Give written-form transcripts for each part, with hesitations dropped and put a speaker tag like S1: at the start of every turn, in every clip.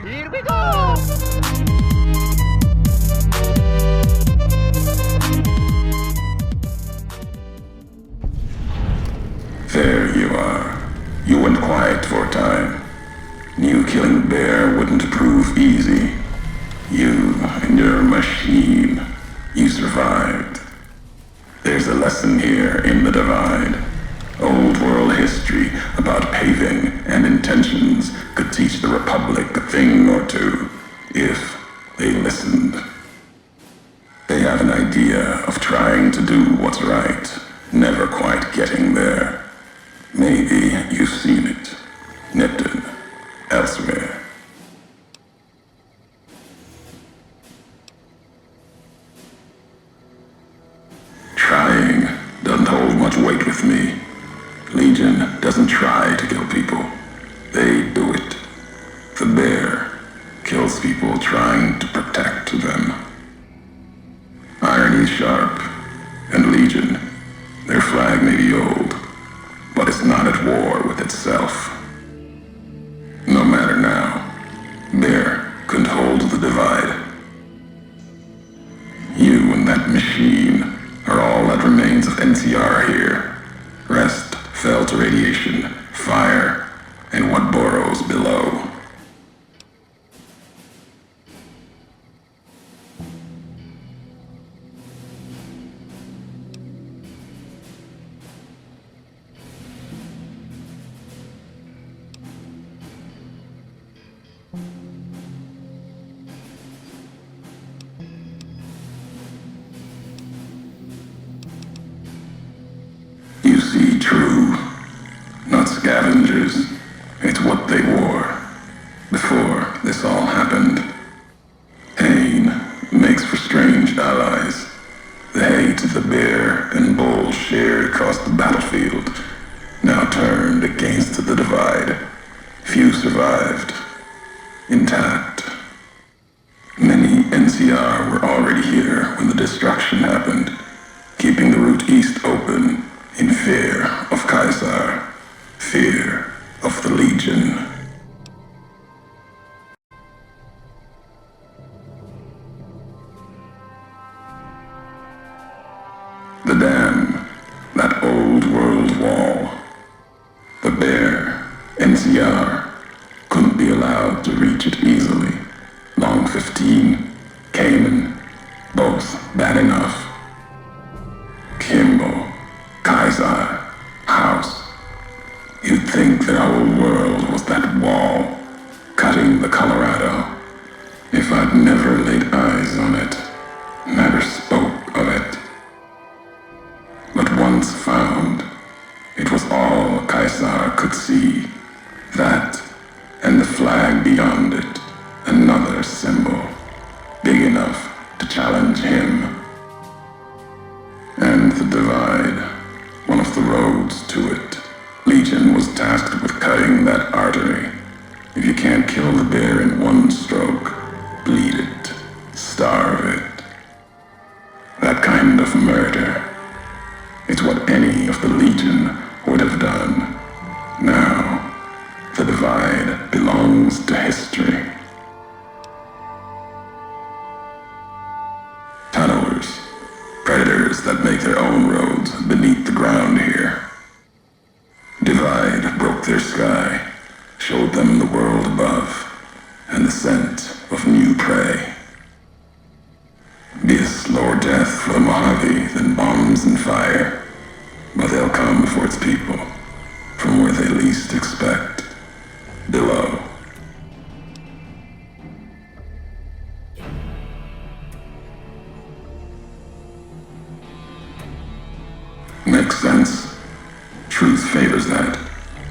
S1: Here we go!
S2: There you are. You went quiet for a time. Knew killing the bear wouldn't prove easy. You and your machine. You survived. There's a lesson here in the Divide. Old world history about paving and intentions could teach the Republic a thing or two, if they listened. They have an idea of trying to do what's right, never quite getting there. Maybe you've seen it, nipped it, elsewhere. Trying doesn't hold much weight with me. Legion doesn't try to kill people. They do it. The bear kills people trying to protect them. Irony's sharp, and Legion, their flag may be old, but it's not at war with itself. No matter now, Bear couldn't hold the Divide. You and that machine are all that remains of NCR here. Rest fell to radiation, fire, and what burrows below. You see true, not scavengers. It's what they wore before this all happened. Pain makes for strange allies. The hate the bear and bull shared across the battlefield now turned against the Divide. Few survived, intact. Many NCR were already here when the destruction happened, keeping the route east open in fear of Caesar, fear of the Legion. The dam, that old world wall. The bear, NCR, couldn't be allowed to reach it easily. Long 15, Cayman, both bad enough. Kimball, Kaiser, House. You'd think their whole world was that wall, cutting the Colorado. If I'd never laid eyes on it, never spoke of it. But once found, it was all Kaiser could see. That, and the flag beyond it, another symbol, big enough to challenge him. And the Divide, one of the roads to it. Legion was tasked with cutting that artery. If you can't kill the bear in one stroke, bleed it, starve it. That kind of murder. It's what any of the Legion would have done. Now, the Divide belongs to history. Tunnelers, predators that make their own roads beneath the ground here. Divide broke their sky, showed them the world above, and the scent of new prey. Be a slower death for the Mojave than bombs and fire, but they'll come for its people, from where they least expect, below. Makes sense. Truth favors that.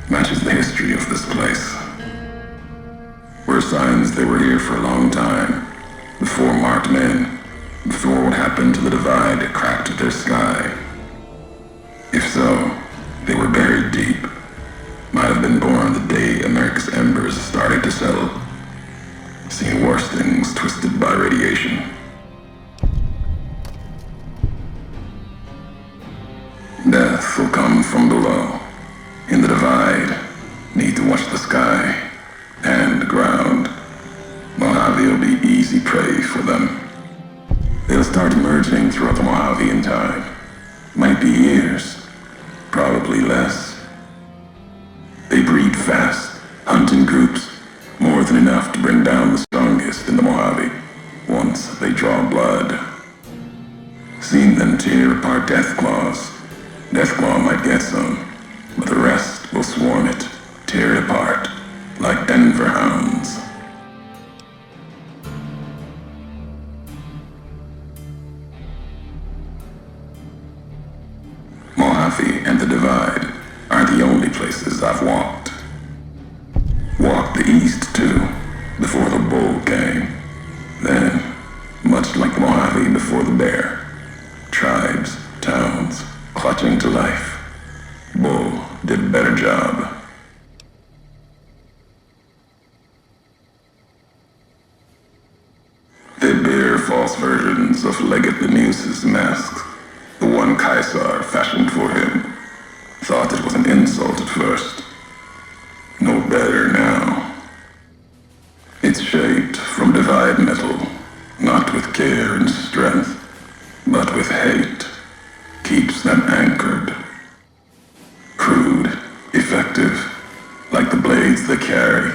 S2: Matches the history of this place. Were signs they were here for a long time. Before marked men. Before what happened to the Divide cracked their sky. If so, they were buried deep. Might have been born the day America's embers started to settle. Seen worse things twisted by radiation. Death will come from below. In the Divide, need to watch the sky and the ground. diverging throughout the Mojave in time. Might be years, probably less. They breed fast, hunt in groups, more than enough to bring down the strongest in the Mojave, once they draw blood. Seen them tear apart Deathclaws. Deathclaw might get some, but the rest will swarm it, tear it apart, like Denver hounds. Mojave and the Divide aren't the only places I've walked. Walked the east too, before the bull came. Then, much like the Mojave before the bear, tribes, towns, clutching to life. Bull did a better job. They bear false versions of Legate Benuse's masks. The one Caesar fashioned for him. Thought it was an insult at first. No better now. It's shaped from divide metal, not with care and strength, but with hate. Keeps them anchored. Crude, effective, like the blades they carry.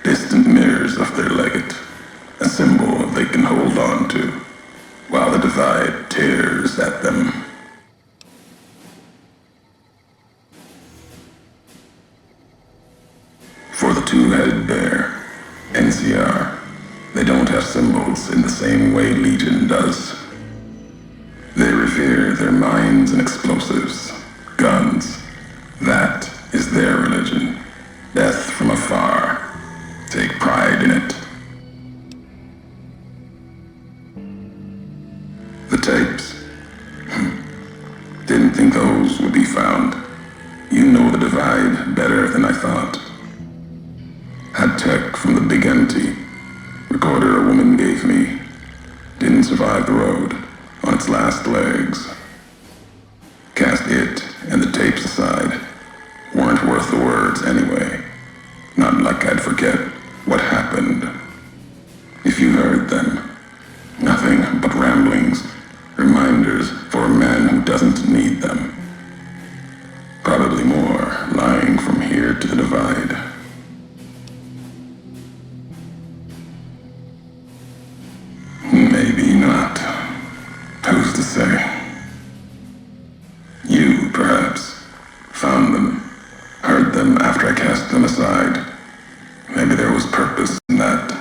S2: Distant mirrors of their legate, a symbol they can hold on to, while the divide tears at them. For the two-headed bear, NCR, they don't have symbols in the same way Legion does. They revere their mines and explosives, guns. That is their religion. Death from afar. Take pride in it. The tapes. Didn't think those would be found. You know the divide better than I thought. Had tech from the big empty. Recorder a woman gave me. Didn't survive the road, on its last legs. Cast it and the tapes aside. Weren't worth the words anyway. Not like I'd forget what happened. If you heard them, nothing but ramblings, reminders for a man who doesn't need them. Probably more lying from here to the divide. Maybe not. Who's to say? You, perhaps, found them, heard them after I cast them aside. Maybe there was purpose in that.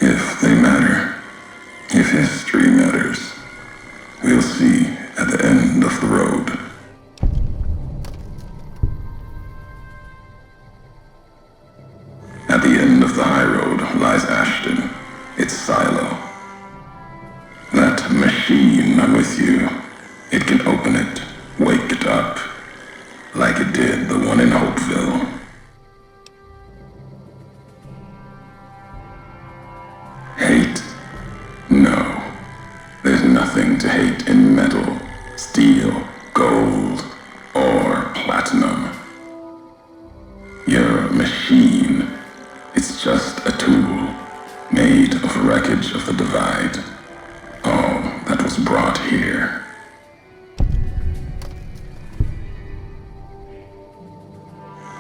S2: If they matter, if history matters, we'll see at the end of the road. At the end of the high road lies Ashton, its silo. That machine I'm with you, it can open it, wake it up, like it did the one in Hopeville. Hate? No. There's nothing to hate in metal, steel, gold, or platinum. You're a machine. It's just a tool, made of wreckage of the divide. All that was brought here.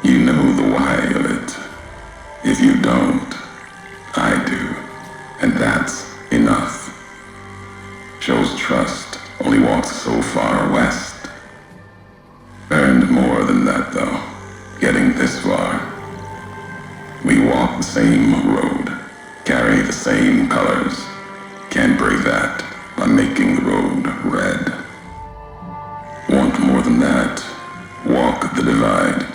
S2: You know the why of it. If you don't, I do. And that's enough. Shows trust only walks so far west. Earned more than that, though, getting this far. We walk the same road, carry the same colors. Can't break that by making the road red. Want more than that? Walk the divide.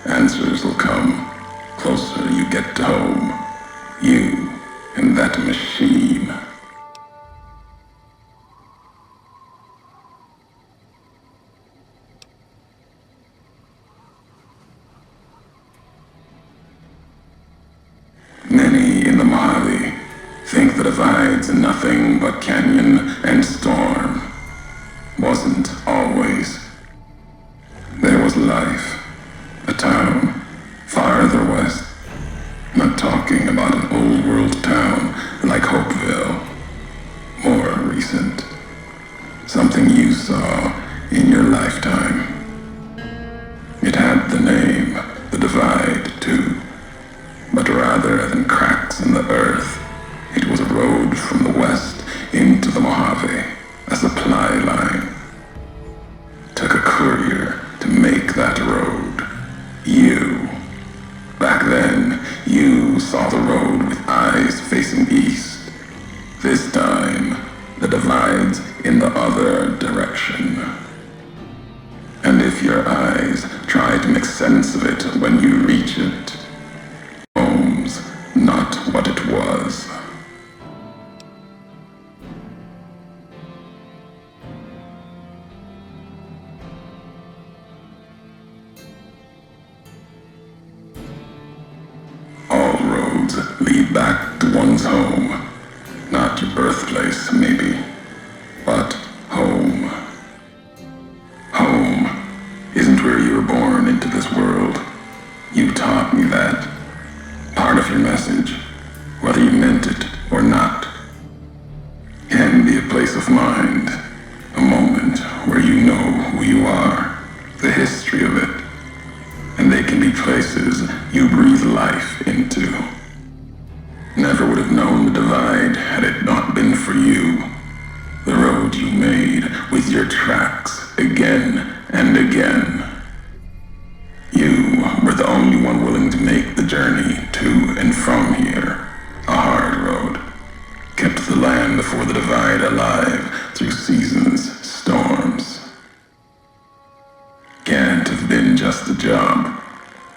S2: Answers will come. Closer you get to home. You and that machine. Many in the Mojave think the divide's nothing but canyon and storm. Wasn't always. There was life. A town farther west. Not talking about an old world town like Hopeville. More saw in your lifetime. It had the name, the Divide, too. But rather than cracks in the earth, it was a road from the west into the Mojave, a supply line. Took a courier to make that road. You. Back then, you saw the road with eyes facing east. This time, the divide's in the other direction. And if your eyes try to make sense of it when you reach it, home's not what it was. All roads lead back to one's home. Not your birthplace, maybe, but home. Home isn't where you were born into this world. You taught me that. Part of your message, whether you meant it or not, can be a place of mind, a moment where you know who you are, the history of it, and they can be places you breathe life into. Never would have known the Divide had it not been for you. The road you made with your tracks again and again. You were the only one willing to make the journey to and from here. A hard road. Kept the land before the Divide alive through seasons, storms. Can't have been just a job.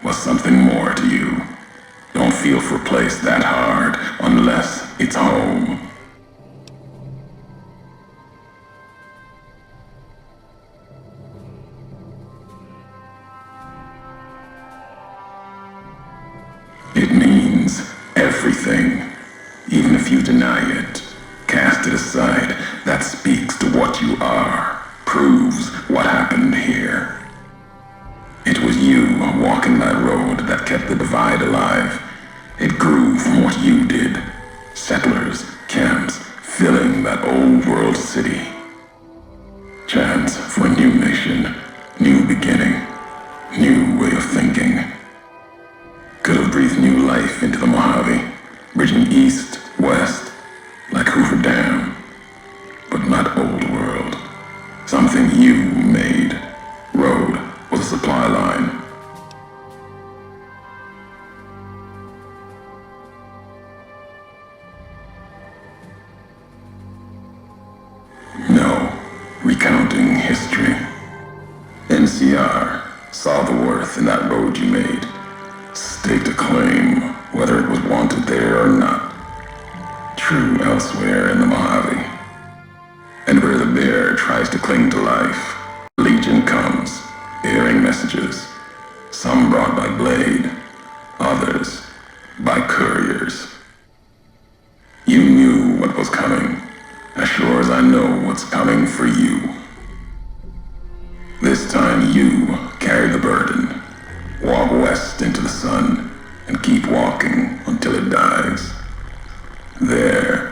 S2: Was something more to you. Don't feel for a place that hard unless it's home. It means everything. Even if you deny it, cast it aside, that speaks to what you are, proves what happened here. It was you walking that road that kept the Divide alive. It grew from what you did. Settlers, camps, filling that old world city. Chance for a new nation, new beginning, new way of thinking. Could have breathed new life into the Mojave, bridging east, west, like Hoover Dam. But not old world. Something you made. Road was a supply line. No, recounting history. NCR saw the worth in that road you made. Staked a claim, whether it was wanted there or not. True elsewhere in the Mojave. And where the bear tries to cling to life, Legion comes, bearing messages. Some brought by blade, others by couriers. You knew what was coming, as sure as I know what's coming for you. This time you carry the burden. Walk west into the sun and keep walking until it dies. There,